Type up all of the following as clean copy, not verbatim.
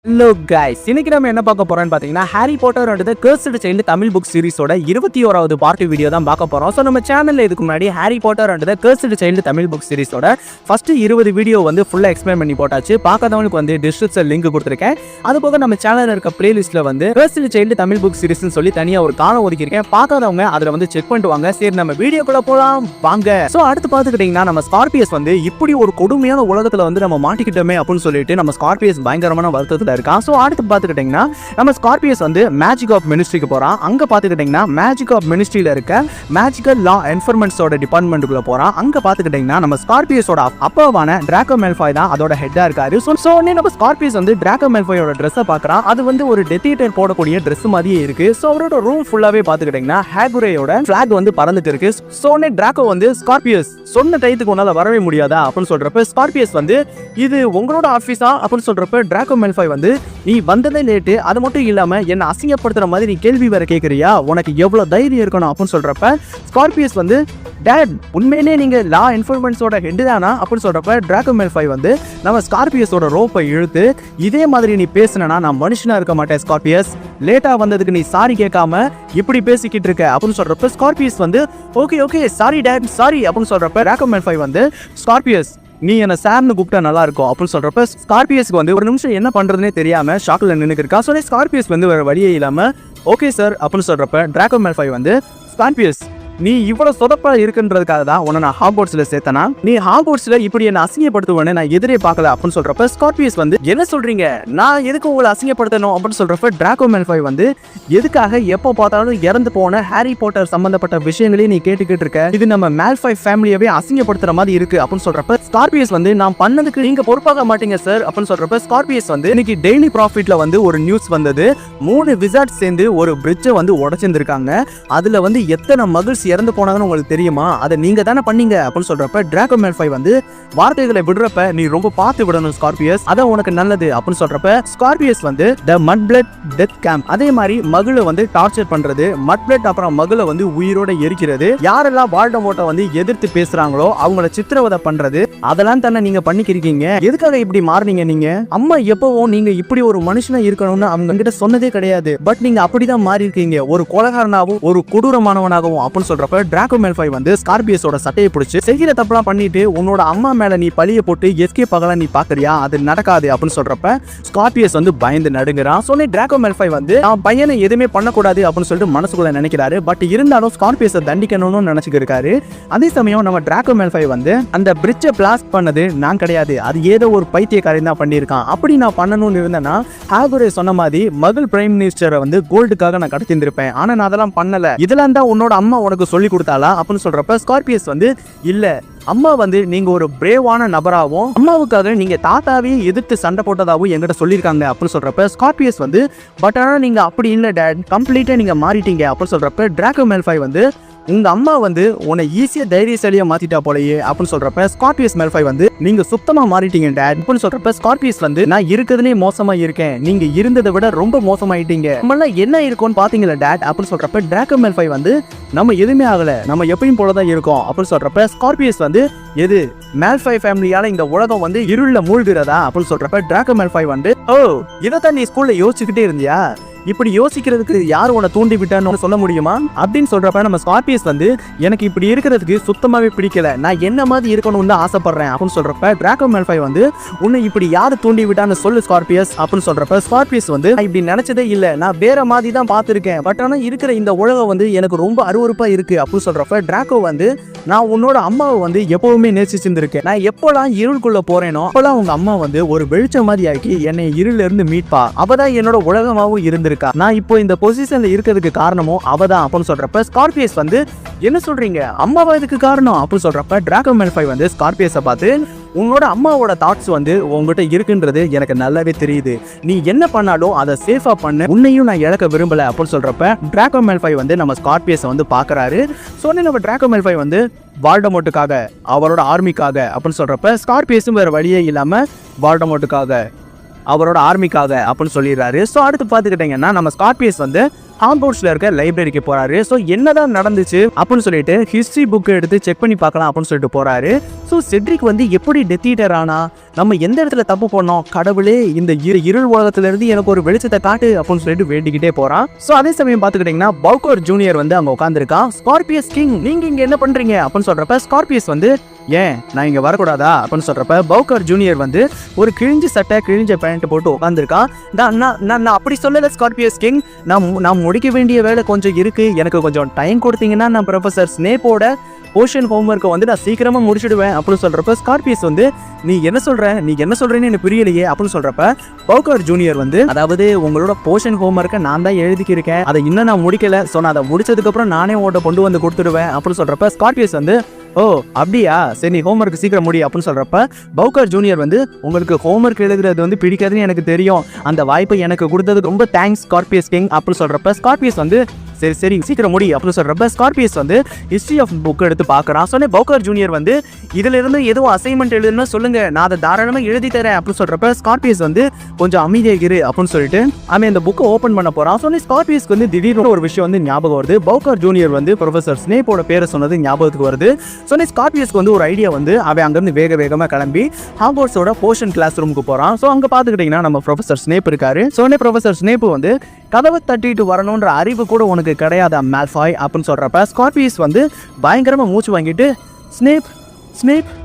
Hello guys, இன்னைக்கு நம்ம என்ன பார்க்க போறோம்னு பார்த்தீங்கன்னா Harry Potter and the cursed child Tamil book சீரிஸோட 21வது பார்ட் வீடியோ தான் பார்க்க போறோம். ஸோ நம்ம சேனல்ல இதுக்கு முன்னாடி Harry Potter and the cursed child Tamil book சீரிஸோட ஃபர்ஸ்ட் 20 வீடியோ வந்து ஃபுல்லா எக்ஸ்பிளைன் பண்ணி போட்டாச்சு. பார்க்காதவங்களுக்கு வந்து டிஸ்கிரிப்ஷன் லிங்க் கொடுத்துருக்கேன். அது போக நம்ம சேனல்ல இருக்க பிளேலிஸ்ட்ல வந்து கர்ஸ்டு சைல்டு தமிழ் புக் சீரிஸ்னு சொல்லி தனியா ஒரு காலம் ஒதுக்கியிருக்கேன். பார்க்காதவங்க அதுல வந்து செக் பண்ணிட்டு வாங்க. சரி, நம்ம வீடியோக்குள்ள போலாம் வாங்க. ஸோ அடுத்து பார்த்துக்கிட்டீங்கன்னா நம்ம ஸ்கார்பியஸ் வந்து இப்படி ஒரு கொடுமையான உலகத்துல வந்து நம்ம மாட்டிக்கிட்டோமே அப்படின்னு சொல்லிட்டு நம்ம ஸ்கார்பியஸ் பயங்கரமான வருத்தத்துல இருக்கான். ஸோ அடுத்து பார்த்துக்கிட்டிங்கன்னா நம்ம ஸ்கார்பியஸ் வந்து மேஜிக் ஆஃப் மினிஸ்ட்ரிக்கு போகிறான். அங்கே பார்த்துக்கிட்டிங்கன்னா மேஜிக் ஆஃப் மினிஸ்ட்ரியில் இருக்க மேஜிக்கல் லா என்ஃபோர்ஸ்மெண்ட்ஸோட டிபார்ட்மெண்ட்டுக்குள்ள போகிறான். அங்கே பார்த்துக்கிட்டிங்கன்னா நம்ம ஸ்கார்பியஸோட அப்பாவான டிராக்கோ மேல்ஃபாய் தான் அதோட ஹெட்டாக இருக்காரு. ஸோ நம்ம ஸ்கார்பியஸ் வந்து டிராக்கோ மேல்ஃபாயோட ட்ரெஸ்ஸை பார்க்குறான். அது வந்து ஒரு டெத் ஈட்டர் போடக்கூடிய ட்ரெஸ் மாதிரியே இருக்கு. ஸோ அவரோட ரூம் ஃபுல்லாகவே பார்த்துக்கிட்டிங்கன்னா ஹேகுரேயோட ஃபிளாக் வந்து பறந்துட்டு இருக்கு. ஸோ டிராக்கோ வந்து ஸ்கார்பியஸ் சொன்ன டயத்துக்கு உன்னால வரவே முடியாதா அப்படின்னு சொல்றப்ப ஸ்கார்பியஸ் வந்து இது உங்களோட ஆஃபீஸா அப்படின்னு சொல்றப்ப டிராக்கோ மேல்ஃபாய் வந்து நீ வந்ததே லேட்டு, அது மட்டும் இல்லாம என்ன அசிங்கப்படுத்துற மாதிரி நீ கேள்வி வேற கேட்கறியா, உனக்கு எவ்வளவு தைரியம் இருக்கணும் அப்படின்னு சொல்றப்ப ஸ்கார்பியஸ் வந்து டேட் உண்மையிலே நீங்க லா என்ஃபோர்ஸ்மெண்ட்ஸோட ஹெட் தானா அப்படின்னு சொல்றப்ப டிராக்கோ மேல்ஃபாய் வந்து நம்ம ஸ்கார்பியஸோட ரோப்பை இழுத்து இதே மாதிரி நீ பேசுனா நான் மனுஷனா இருக்க மாட்டேன் ஸ்கார்பியஸ், லேட்டா வந்ததுக்கு நீ சாரி கேட்காம இப்படி பேசிக்கிட்டு இருக்க அப்படின்னு சொல்றப்ப ஸ்கார்பியஸ் வந்து ஓகே சாரி டேட் சாரி அப்படின்னு சொல்றப்ப டிராக்கோ மேல்ஃபாய் வந்து ஸ்கார்பியஸ் நீ என்ன சார்னு கூப்பிட்டா நல்லா இருக்கும் அப்படின்னு சொல்றப்ப ஸ்கார்பியஸ்க்கு வந்து ஒரு நிமிஷம் என்ன பண்றதுனே தெரியாம ஷாக்ல நின்னுக்கு இருக்கா. ஸோ ஸ்கார்பியஸ் வந்து வேற வழியே இல்லாம ஓகே சார் அப்படின்னு சொல்றப்ப டிராக்கோ மேல்ஃபாய் வந்து ஸ்கார்பியஸ் நீ இவ்வளவு சொதப்பா இருக்குன்றதுக்காக தான் உன்னை நான் ஹாக்வர்ட்ஸ்ல சேர்த்தனா, நீ ஹாக்வர்ட்ஸ்ல இப்படி என்ன அசிங்கப்படுத்துவேன்னு நான் எதிரே பார்க்கல அப்படின்னு சொல்றப்ப ஸ்கார்பியஸ் வந்து என்ன சொல்றீங்க, நான் எதுக்கு உங்களை அசிங்கப்படுத்தணும் அப்படின்னு சொல்றப்ப டிராக்கோ மேல்ஃபாய் வந்து எதுக்காக எப்போ பார்த்தாலும் இறந்து போன ஹாரி பாட்டர் சம்பந்தப்பட்ட விஷயங்களையும் நீ கேட்டுக்கிட்டு இருக்க, இது நம்ம மேல்ஃபாய் ஃபேமிலியவே அசிங்கப்படுத்துற மாதிரி இருக்கு அப்படின்னு சொல்றப்ப ஸ்கார்பியஸ் வந்து நான் பண்ணதுக்கு நீங்க பொறுப்பாக மாட்டீங்க சார் அப்படின்னு சொல்றப்ப ஸ்கார்பியஸ் வந்து இன்னைக்கு டெய்லி ப்ராஃபிட்ல வந்து ஒரு நியூஸ் வந்தது, 3 விசார்ட்ஸ் சேர்ந்து ஒரு பிரிட்ஜை வந்து உடைச்சிருக்காங்க, அதுல வந்து எத்தனை மகிழ்ச்சி இறந்து போனாங்கன்னு உங்களுக்கு தெரியுமா, அதை நீங்க தானே பண்ணீங்க அப்படின்னு சொல்றப்ப டிராக்கோ மேல்ஃபாய் வந்து வார்த்தைகளை விடுறப்ப நீ ரொம்ப பார்த்து விடணும் ஸ்கார்பியஸ், அதான் உனக்கு நல்லது அப்படின்னு சொல்றப்ப ஸ்கார்பியஸ் வந்து தி மட் பிளட் டெத் கேம்ப் அதே மாதிரி மகளை வந்து டார்ச்சர் பண்றது, மட் பிளட் அப்புறம் மகளை வந்து உயிரோட எரிக்கிறது, யாரெல்லாம் வால்டமோர்ட்டை வந்து எதிர்த்து பேசுறாங்களோ அவங்கள சித்திரவதை பண்றது, அதெல்லாம் தானே நீங்க பண்ணிக்கிறீங்க, எதுக்காக இப்படி மாறினீங்க நீங்க, அம்மா எப்பவும் நீங்க இப்படி ஒரு மனுஷனா இருக்கணும்னு அவங்க கிட்ட சொன்னதே கிடையாது, பட் நீங்க அப்படிதான் மாறி இருக்கீங்க, ஒரு கொலைகாரனாகவும் ஒரு கொடூரமானவனாகவும் அப்படின்னு சொல்றப்ப டிராக்கோ மேல்ஃபாய் வந்து ஸ்கார்பியஸோட சட்டையை பிடிச்சு செய்கிற தப்பெல்லாம் பண்ணிட்டு உன்னோட அம்மா மேல நீ பழிய போட்டு எஸ்கேப் ஆகலாம் நீ பாக்குறியா, அது நடக்காது அப்படின்னு சொல்றப்ப ஸ்கார்பியஸ் வந்து பயந்து நடுங்குறான். சொன்ன டிராக்கோ மேல்ஃபாய் வந்து அவன் பையனை எதுவுமே பண்ணக்கூடாது அப்படின்னு சொல்லிட்டு மனசுக்குள்ள நினைக்கிறாரு. பட் இருந்தாலும் ஸ்கார்பியஸை தண்டிக்கணும்னு நினைச்சுட்டு இருக்காரு. அதே சமயம் நம்ம டிராக்கோ மேல்ஃபாய் வந்து அந்த பிரிட்ஜை பிளாஸ்ட் பண்ணது நான் கிடையாது, அது ஏதோ ஒரு பைத்தியக்காரன் தான் பண்ணியிருக்கான், அப்படி நான் பண்ணணும்னு இருந்தேன்னா ஹாகுரே சொன்ன மாதிரி மகள் பிரைம் மினிஸ்டரை வந்து கோல்டுக்காக நான் கடத்திருப்பேன், ஆனா நான் அதெல்லாம் பண்ணல, இதெல்லாம் தான் உன்னோட அம்மா உனக்கு சொல்லி கொடுத்தாளா அப்படின்னு சொல்றப்ப ஸ்கார்பியஸ் வந்து இல்ல, அம்மா வந்து நீங்க ஒரு பிரேவான நபராகவும் அம்மாவுக்காக நீங்க தாத்தாவே எதிர்த்து சண்டை போட்டதாகவும் என்கிட்ட சொல்லியிருக்காங்க அப்படின்னு சொல்றப்ப ஸ்கார்பியஸ் வந்து பட் ஆனா நீங்க அப்படி இல்ல டேட், கம்ப்ளீட்டா நீங்க மாறிட்டீங்க அப்படின்னு சொல்றப்ப டிராக்கோ மேல்ஃபாய் வந்து உங்க அம்மா வந்து உன்னை ஈஸியா தைரியசாலியா மாத்திட்டா போலயே அப்படின்னு சொல்றப்ப ஸ்கார்பியஸ் மேல்ஃபாய் வந்து நீங்க சுத்தமா மாறிட்டீங்க டேட் அப்படின்னு சொல்றப்ப ஸ்கார்பியஸ் வந்து நான் இருக்கிறதுலே மோசமா இருக்கேன், நீங்க இருந்ததை விட ரொம்ப மோசமாயிட்டீங்க, நம்மளாம் என்ன இருக்கும்னு பாத்தீங்களா டேட் அப்படின்னு சொல்றப்ப டிராக்கோ மேல்ஃபாய் வந்து நம்ம எதுவுமே ஆகல, நம்ம எப்பயும் போலதான் இருக்கோம் அப்படின்னு சொல்றப்ப ஸ்கார்பியஸ் வந்து எது மேல்ஃபாய் ஃபேமிலியால இந்த உலகம் வந்து இருள மூழ்கிறதா அப்படின்னு சொல்றப்ப டிராக்கோ மேல்ஃபாய் வந்து ஓ இதைத்தான் நீ ஸ்கூல்ல யோசிச்சுக்கிட்டே இருந்தியா, இப்படி யோசிக்கிறதுக்கு யார் உன்னை தூண்டி விட்டான்னு சொல்ல முடியுமா அப்படின்னு சொல்றப்ப நம்ம ஸ்கார்பியஸ் வந்து எனக்கு இப்படி இருக்கிறதுக்கு சுத்தமாவே பிடிக்கல, நான் என்ன மாதிரி இருக்கணும்னு தான் ஆசைப்படுறேன் அப்படின்னு சொல்றப்ப டிராக்கோ மேல்ஃபாய் வந்து உன்னை இப்படி யாரு தூண்டி விட்டான்னு சொல்லு ஸ்கார்பியஸ் அப்படின்னு சொல்றப்ப ஸ்கார்பியஸ் வந்து இப்படி நினைச்சதே இல்ல, நான் வேற மாதிரி தான் பார்த்திருக்கேன், பட் ஆனா இருக்கிற இந்த உலகம் வந்து எனக்கு ரொம்ப அருவருப்பா இருக்கு அப்படின்னு சொல்றப்ப டிராக்கோ வந்து நான் உன்னோட அம்மாவை வந்து எப்பவுமே நேசிச்சிருந்திருக்கேன், நான் எப்போலாம் இருளுக்குள்ள போறேனோ அப்பெல்லாம் உங்க அம்மா வந்து ஒரு வெளிச்சம் மாதிரி ஆக்கி என்னை இருள இருந்து மீட்பா, அவதான் என்னோட உலகமாவும் இருந்திருக்கா, நான் இப்போ இந்த பொசிஷன்ல இருக்கிறதுக்கு காரணமும் அவதான் அப்படின்னு சொல்றப்ப ஸ்கார்பியஸ் வந்து என்ன சொல்றீங்க அம்மாவா இதுக்கு காரணம் அப்படின்னு சொல்றப்ப டிராக்கோ மேல்ஃபாய் வந்து ஸ்கார்பியஸை பார்த்து உன்னோட அம்மாவோட தாட்ஸ் வந்து உங்ககிட்ட இருக்குன்றது எனக்கு நல்லாவே தெரியுது, நீ என்ன பண்ணாலும் அதை சேஃபா பண்ண, உன்னையும் நான் இழக்க விரும்பல அப்படின்னு சொல்றப்ப டிராக்கோ மேல்ஃபாய் வந்து நம்ம ஸ்கார்பியஸை வந்து பாக்குறாரு. சொன்ன நம்ம டிராக்கோ மேல்ஃபாய் வந்து வால்டமோர்ட்டுக்காக அவரோட ஆர்மிக்காக அப்படின்னு சொல்றப்ப ஸ்கார்பியஸும் வேற வழியே இல்லாம வால்டமோர்ட்டுக்காக அவரோட ஆர்மிக்காக அப்படின்னு சொல்லிடுறாரு. ஸோ அடுத்து பார்த்துக்கிட்டிங்கன்னா நம்ம ஸ்கார்பியஸ் வந்து ஹாக்வர்ட்ஸ்ல இருக்க லைப்ரரிக்கு போறாரு. ஸோ என்னதான் நடந்துச்சு அப்படின்னு சொல்லிட்டு ஹிஸ்டரி புக் எடுத்து செக் பண்ணி பார்க்கலாம் அப்படின்னு சொல்லிட்டு போறாரு. ஸோ செட்ரிக் வந்து எப்படி டெத் ஈட்டர் ஆனா, நம்ம எந்த இடத்துல தப்பு பண்ணோம், கடவுளே இந்த இருள் உலகத்துல இருந்து எனக்கு ஒரு வெளிச்சத்தை காட்டு அப்படின்னு சொல்லிட்டு வேண்டிக்கிட்டே போறான். ஸோ அதே சமயம் பார்த்துக்கிட்டீங்கன்னா பவுக்கர் ஜூனியர் வந்து அங்க உட்காந்துருக்கான். ஸ்கார்பியஸ் கிங் நீங்க இங்க என்ன பண்றீங்க அப்படின்னு சொல்றப்ப ஸ்கார்பியஸ் வந்து ஏன் நான் இங்க வரக்கூடாதா அப்படின்னு சொல்றப்ப பவுக்கர் ஜூனியர் வந்து ஒரு கிழிஞ்ச சட்டை கிழிஞ்ச பேண்ட் போட்டு உட்காந்துருக்கான். நான் அப்படி சொல்லல ஸ்கார்பியஸ் கிங், நான் முடிக்க வேண்டிய வேலை கொஞ்சம் இருக்கு, எனக்கு கொஞ்சம் டைம் கொடுத்தீங்கன்னா நான் ப்ரொஃபசர் ஸ்னேப்போட போர்ஷன் ஹோம்ஒர்க்கை வந்து நான் சீக்கிரமா முடிச்சிடுவேன் அப்படின்னு சொல்றப்ப ஸ்கார்பியஸ் வந்து நீ என்ன சொல்றேன்னு எனக்கு புரியலையே அப்படின்னு சொல்றப்ப பவுக்கர் ஜூனியர் வந்து அதாவது உங்களோட போர்ஷன் ஹோம்ஒர்க்கை நான் தான் எழுதிக்கிருக்கேன், அதை இன்னும் நான் முடிக்கல, ஸோ நான் அதை முடிச்சதுக்கு அப்புறம் நானே உங்கள்கிட்ட கொண்டு வந்து கொடுத்துடுவேன் அப்படின்னு சொல்றப்ப ஸ்கார்பியஸ் வந்து ஓ அப்படியா சரி நீ ஹோம்ஒர்க் சீக்கிரம் முடி அப்படின்னு சொல்றப்ப பவுக்கர் ஜூனியர் வந்து உங்களுக்கு ஹோம்ஒர்க் எழுதுறது வந்து பிடிக்காதுன்னு எனக்கு தெரியும், அந்த வாய்ப்பை எனக்கு கொடுத்ததுக்கு ரொம்ப தேங்க்ஸ் ஸ்கார்பியஸ் கிங் அப்படின்னு சொல்றப்ப ஸ்கார்பியஸ் வந்து சரி சீக்கிரம் முடி அப்படின்னு சொல்றப்ப ஸ்கார்பியஸ் வந்து ஹிஸ்டரி ஆஃப் புக் எடுத்து பார்க்கறான். சொன்னே பவுக்கர் ஜூனியர் வந்து இதுல இருந்து எதுவும் அசைன்மெண்ட் எழுதுனா சொல்லுங்க, நான் அதை தாராளமா எழுதி தரேன் அப்படின்னு சொல்றப்ப ஸ்கார்பியஸ் வந்து கொஞ்சம் அமைதியாக இரு அப்படின்னு சொல்லிட்டு அவன் இந்த புக்கை ஓப்பன் பண்ண போறான். சொன்னே ஸ்கார்பியஸ்க்கு வந்து திடீர்னு ஒரு விஷயம் வந்து ஞாபகம் வருது. பவுக்கர் ஜூனியர் வந்து ப்ரொஃபசர் ஸ்னேப்போட பேரை சொன்னது ஞாபகத்துக்கு வருது. சொன்னே ஸ்கார்பியஸ்க்கு வந்து ஒரு ஐடியா வந்து அவன் அங்கிருந்து வேகமா கிளம்பி ஹாக்வர்ட்ஸோட போர்ஷன் கிளாஸ் ரூமுக்கு போறான். ஸோ அங்க பாத்துக்கிட்டீங்கன்னா நம்ம ப்ரொஃபசர் ஸ்னேப் இருக்காரு. சொன்னே ப்ரொஃபசர் ஸ்னேப் வந்து கதவை தட்டிட்டு வரணுன்ற அறிவு கூட உனக்கு கிடையாது மால்ஃபாய் அப்படின்னு சொல்றப்ப ஸ்கார்பியஸ் வந்து பயங்கரமா மூச்சு வாங்கிட்டு ஸ்னேப்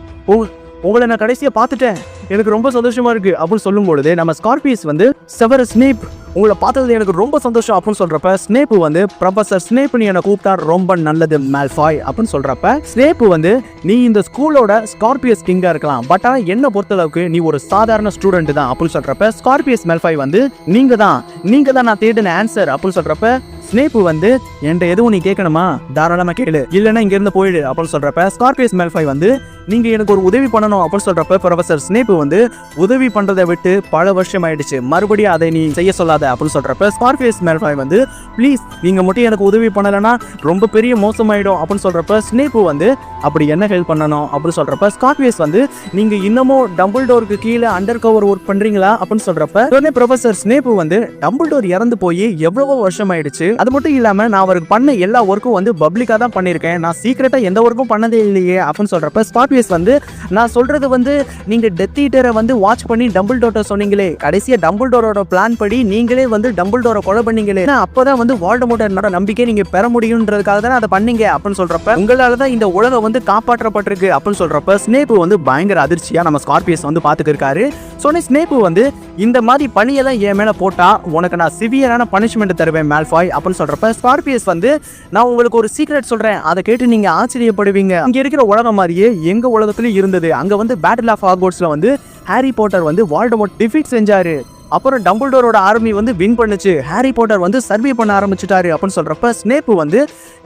உங்களை நான் கடைசியா பார்த்துட்டேன், எனக்கு ரொம்ப சந்தோஷமா இருக்கு அப்படின்னு சொல்லும் பொழுது நம்ம ஸ்கார்பியஸ் வந்து செவரஸ் ஸ்னேப் உங்களை பார்த்தது எனக்கு ரொம்ப சந்தோஷம் அப்படின்னு சொல்றப்ப ஸ்னேப் வந்து ப்ரொஃபசர் ஸ்னேப் நீ என்னை கூப்பிட்டா ரொம்ப நல்லது மால்ஃபாய் அப்படின்னு சொல்றப்ப ஸ்னேப் வந்து நீ இந்த ஸ்கூலோட ஸ்கார்பியஸ் கிங்கா இருக்கலாம், பட் ஆனால் என்ன பொறுத்தளவுக்கு நீ ஒரு சாதாரண ஸ்டூடெண்ட் தான் அப்படின்னு சொல்றப்ப ஸ்கார்பியஸ் மால்ஃபாய் வந்து நீங்க தான் நான் தேடின ஆன்சர் அப்படின்னு சொல்றப்ப ஸ்னேப் வந்து என்கிட்ட எதுவும் நீ கேட்கணுமா தாராளமா கேளு, இல்லைன்னா இங்க இருந்து போயிடு அப்படின்னு சொல்றப்ப ஸ்கார்பியஸ் மால்ஃபாய் வந்து நீங்க எனக்கு ஒரு உதவி பண்ணணும் அப்படின்னு சொல்றப்ப ப்ரொஃபசர் ஸ்னேப் வந்து உதவி பண்றதை விட்டு பல வருஷம் ஆயிடுச்சு, மறுபடியும் அதை நீ செய்ய சொல்லாத அப்படின்னு சொல்றப்ப ஸ்கார்பியஸ் மால்ஃபாய் வந்து ப்ளீஸ் நீங்க மட்டும் எனக்கு உதவி பண்ணலைன்னா ரொம்ப பெரிய மோசமாயிடும் அப்படின்னு சொல்றப்ப ஸ்னேப் வந்து அப்படி என்ன ஹெல்ப் பண்ணணும் அப்படின்னு சொல்றப்ப ஸ்கார்பியஸ் வந்து நீங்க இன்னமும் டம்பிள்டோருக்கு கீழே அண்டர் கவர் ஒர்க் பண்றீங்களா அப்படின்னு சொல்றப்ப உடனே ப்ரொஃபசர் ஸ்னேப் வந்து டம்பிள்டோர் இறந்து போய் எவ்வளவோ வருஷம் ஆயிடுச்சு, அது மட்டும் இல்லாம நான் அவருக்கு பண்ண எல்லா ஒர்க்கும் வந்து பப்ளிக்கா தான் பண்ணிருக்கேன், நான் சீக்கிரட்டா எந்த ஒர்க்கும் பண்ணதே இல்லையே அப்படின்னு சொல்றப்ப ஸ்கார்பியஸ் வந்து நான் சொல்றது வந்து நீங்க டெத் ஈட்டரை வந்து வாட்ச் பண்ணி டம்பிள்டோரை சொன்னீங்களே, கடைசியா டம்பிள்டோரோட பிளான் படி நீங்களே வந்து டம்பிள்டோரை கொலை பண்ணீங்களே, அப்பதான் வந்து வால்டமோர்ட்டோட நம்பிக்கை நீங்க பெற முடியும்ன்றதுக்காக தான் அதை பண்ணீங்க அப்படின்னு சொல்றப்ப உங்களால தான் இந்த உலகம் வந்து காப்பாற்றப்பட்டிருக்கு அப்படின்னு சொல்றப்ப ஸ்னேப் வந்து பயங்கர அதிர்ச்சியா நம்ம ஸ்கார்பியஸ் வந்து பாத்துக்கிருக்காரு. சொன்ன ஸ்னேப் வந்து இந்த மாதிரி பணியெல்லாம் என் மேல போட்டா உனக்கு நான் சிவியரான பனிஷ்மெண்ட் தருவேன் மால்ஃபாய் அப்படின்னு சொல்றப்ப ஸ்கார்பியஸ் வந்து நான் உங்களுக்கு ஒரு சீக்ரெட் சொல்றேன், அதை கேட்டு நீங்க ஆச்சரியப்படுவீங்க, இங்க இருக்கிற உலகம் மாதிரியே எங்க உலகத்திலயும் இருந்தது, அங்க வந்து பேட்டில் ஆஃப் ஹாக்வர்ட்ஸ்ல வந்து ஹாரி பாட்டர் வந்து வால்டமோர்ட் டிஃபீட் செஞ்சாரு, அப்புறம் டம்பிள்டோரோட ஆர்மி வந்து வின் பண்ணுச்சு, ஹாரி பாட்டர் வந்து சர்வே பண்ண ஆரம்பிச்சுட்டாரு அப்படின்னு சொல்றப்ப ஸ்னேப் வந்து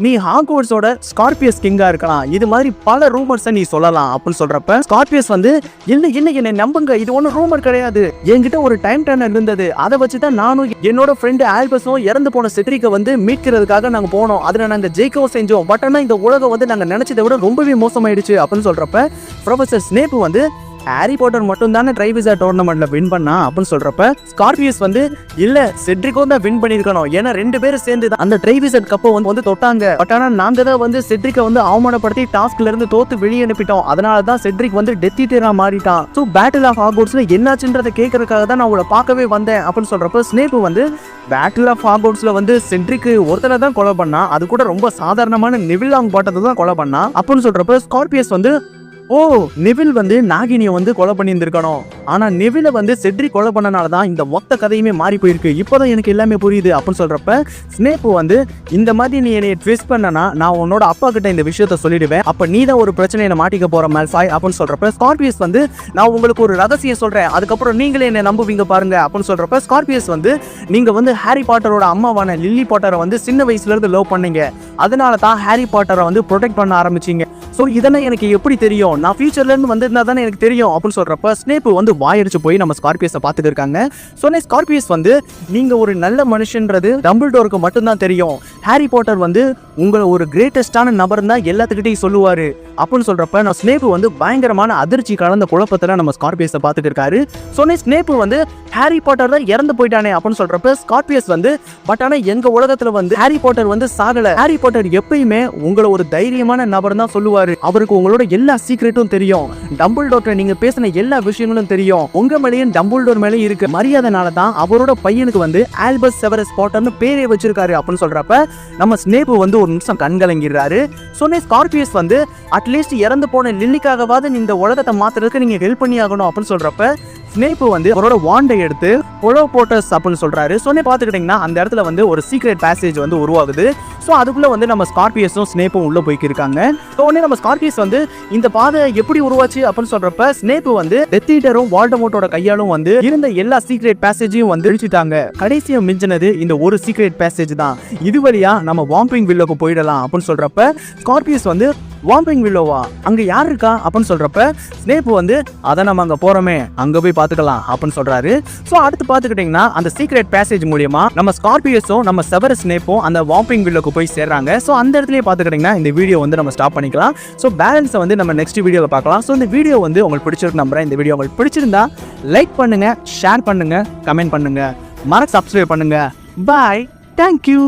நீ ஹாக்வர்ட்ஸோட ஸ்கார்பியஸ் கிங்கா இருக்கலாம், இது மாதிரி பல ரூமர்ஸை நீ சொல்லலாம் அப்படின்னு சொல்றப்ப ஸ்கார்பியஸ் வந்து என்ன நம்புங்க, இது ஒன்றும் ரூமர் கிடையாது, என்கிட்ட ஒரு டைம் டர்னர் இருந்தது, அதை வச்சுதான் நானும் என்னோட ஃப்ரெண்டு ஆல்பஸும் இறந்து போன செட்ரிக்கை வந்து மீட்கிறதுக்காக நாங்க போனோம், அதுல நாங்க ஜெயிக்கவும் செஞ்சோம், பட் ஆனால் இந்த உலகம் வந்து நாங்க நினைச்சதை விட ரொம்பவே மோசமாயிடுச்சு அப்படின்னு சொல்றப்ப ப்ரொஃபசர் ஸ்னேப் வந்து ஹாரி பாட்டர் மட்டும் தானே ட்ரைவிசர் டோர்னமெண்ட்ல வின் பண்ணா அப்படின்னு சொல்றப்ப ஸ்கார்பியஸ் வந்து இல்ல செட்ரிக்கும் தான் வின் பண்ணிருக்கணும், ஏன்னா ரெண்டு பேரும் சேர்ந்து அந்த ட்ரைவிசர் கப்பை வந்து தொட்டாங்க, பட் ஆனா நாங்க தான் வந்து செட்ரிக்கை வந்து அவமானப்படுத்தி டாஸ்க்ல இருந்து தோத்து வெளியே அனுப்பிட்டோம், அதனால தான் செட்ரிக் வந்து டெத் ஈட்டரா மாறிட்டான், ஸோ பேட்டில் ஆஃப் ஹாக்வர்ட்ஸ்ல என்னாச்சுன்றதை கேட்கறதுக்காக தான் நான் உங்களை பார்க்கவே வந்தேன் அப்படின்னு சொல்றப்ப ஸ்னேப் வந்து பேட்டில் ஆஃப் ஹாக்வர்ட்ஸ்ல வந்து செட்ரிக் ஒருத்தனை தான் கொலை பண்ணா, அது கூட ரொம்ப சாதாரணமான நெவில் லாங் பாட்டத்தை தான் கொலை பண்ணா அப்படின்னு சொல்றப்ப ஸ்கார்பியஸ் வந்து ஓ நெவில் வந்து நாகினியை வந்து கொலை பண்ணியிருந்திருக்கணும், ஆனா நெவிலை வந்து செட்ரிக் கொலை பண்ணனால தான் இந்த மொத்த கதையுமே மாறி போயிருக்கு, இப்போதான் எனக்கு எல்லாமே புரியுது அப்படின்னு சொல்றப்ப ஸ்னேப் வந்து இந்த மாதிரி நீ என்னை ட்விஸ்ட் பண்ணனா நான் உன்னோட அப்பா கிட்ட இந்த விஷயத்த சொல்லிடுவேன், அப்ப நீ தான் ஒரு பிரச்சனையை மாட்டிக்க போற மால்ஃபாய் அப்படின்னு சொல்றப்ப ஸ்கார்பியஸ் வந்து நான் உங்களுக்கு ஒரு ரகசியம் சொல்றேன், அதுக்கப்புறம் நீங்களே என்னை நம்புவீங்க பாருங்க அப்படின்னு சொல்றப்ப ஸ்கார்பியஸ் வந்து நீங்க வந்து ஹாரி பாட்டரோட அம்மாவான லில்லி பாட்டரை வந்து சின்ன வயசுல இருந்து லவ் பண்ணீங்க, அதனால தான் ஹாரி பாட்டரை வந்து ப்ரொடெக்ட் பண்ண ஆரம்பிச்சீங்க, ஸோ இதெல்லாம் எனக்கு எப்படி தெரியும், நான் ஃபியூச்சர்ல இருந்து வந்திருந்தா தானே எனக்கு தெரியும் அப்படின்னு சொல்றப்ப ஸ்னேப் வந்து வாயடிச்சு போய் நம்ம ஸ்கார்பியஸை பார்த்துட்டு இருக்காங்க. சொன்ன ஸ்கார்பியஸ் வந்து நீங்க ஒரு நல்ல மனுஷன்றது டம்பிள்டோருக்கு மட்டும்தான் தெரியும், ஹாரி பாட்டர் வந்து உங்களை ஒரு கிரேட்டஸ்டான நபர் தான் எல்லாத்துக்கிட்டையும் சொல்லுவாரு அப்படின்னு சொல்றப்ப நான் ஸ்னேப் வந்து பயங்கரமான அதிர்ச்சி கலந்த குழப்பத்துல நம்ம ஸ்கார்பியஸை பார்த்துட்டு இருக்காரு. சொன்ன ஸ்னேப் வந்து ஹாரி பாட்டர் தான் இறந்து போயிட்டானே அப்படின்னு சொல்றப்ப ஸ்கார்பியஸ் வந்து பட் ஆனா எங்க உலகத்துல வந்து ஹாரி பாட்டர் வந்து சாகல, ஹாரி பாட்டர் எப்பயுமே உங்களை ஒரு தைரியமான நபர் தான் சொல்லுவாரு, அவருக்கு உங்களோட எல்லா சீக்ரெட்டும் தெரியும், டம்பிள்டோர் நீங்க பேசின எல்லா விஷயங்களும் தெரியும், உங்க மேலேயும் டம்பிள்டோர் மேலேயும் இருக்கு மரியாதைனால தான் அவரோட பையனுக்கு வந்து ஆல்பஸ் செவரஸ் பாட்டர்னு பேரே வச்சிருக்காரு அப்படின்னு சொல்றப்ப நம்ம ஸ்னேப் வந்து ஒரு நிமிஷம் கண்கலங்கிறாரு. சொன்ன ஸ்கார்பியஸ் வந்து அட்லீஸ்ட் இறந்து போன லில்லிக்காகவாது இந்த உலகத்தை மாத்துறதுக்கு நீங்க ஹெல்ப் பண்ணி ஆகணும் அப்படின்னு சொல்றப்ப ஸ்னேப் வந்து அவரோட வாண்டை எடுத்து ஹோலோபோட்டஸ் அப்படின்னு சொல்றாரு. சொன்ன பார்த்துக்கிட்டீங்கன்னா அந்த இடத்துல வந்து ஒரு சீக்ரெட் பேசேஜ் வந்து உருவாகுது. ஸோ அதுக்குள்ள வந்து நம்ம ஸ்கார்பியஸும் ஸ்னேப்பும் உள்ள போய்க்கிருக்காங்க. ஸோ உடனே நம்ம ஸ்கார்பியஸ் வந்து இந்த பாதை எப்படி உருவாச்சு அப்படின்னு சொல்றப்ப ஸ்னேப் வந்து டெத் ஈட்டரும் வால்டமோர்ட்டோட கையாலும் வந்து இருந்த எல்லா சீக்ரெட் பேசேஜையும் வந்து அழிச்சிட்டாங்க. கடைசியா மிஞ்சினது இந்த ஒரு சீக்ரெட் பேசேஜ் தான், இது வழியா நம்ம வாம்பிங் வில்லோக்கு போயிடலாம் அப்படின்னு சொல்றப்ப ஸ்கார்பியஸ் வந்து வாம்பிங் வில்லோவா அங்க யார் இருக்கா அப்படின்னு சொல்றப்ப ஸ்னேப் வந்து அதை நம்ம அங்க போறோமே அங்க போய் பாத்துக்கலாம் அப்படின்னு சொல்றாரு. சோ அடுத்து பாத்துக்கிட்டீங்கன்னா அந்த சீக்ரெட் பேசேஜ் மூலமா நம்ம ஸ்கார்பியஸும் நம்ம செவரஸ் ஸ்னேப்பும் அந்த வாம்பிங் வில்லோக்கு போய் சேர்றாங்க. சோ அந்த இடத்துலயே பாத்துக்கிட்டீங்கன்னா இந்த வீடியோ வந்து நம்ம ஸ்டாப் பண்ணிக்கலாம். சோ பேலன்ஸை வந்து நம்ம நெக்ஸ்ட் வீடியோல பார்க்கலாம். சோ இந்த வீடியோ வந்து உங்களுக்கு பிடிச்சிருக்கு நம்புறேன். இந்த வீடியோ உங்களுக்கு பிடிச்சிருந்தா லைக் பண்ணுங்க, ஷேர் பண்ணுங்க, கமெண்ட் பண்ணுங்க, மறக்காம சப்ஸ்கிரைப் பண்ணுங்க. பாய், தேங்க்யூ.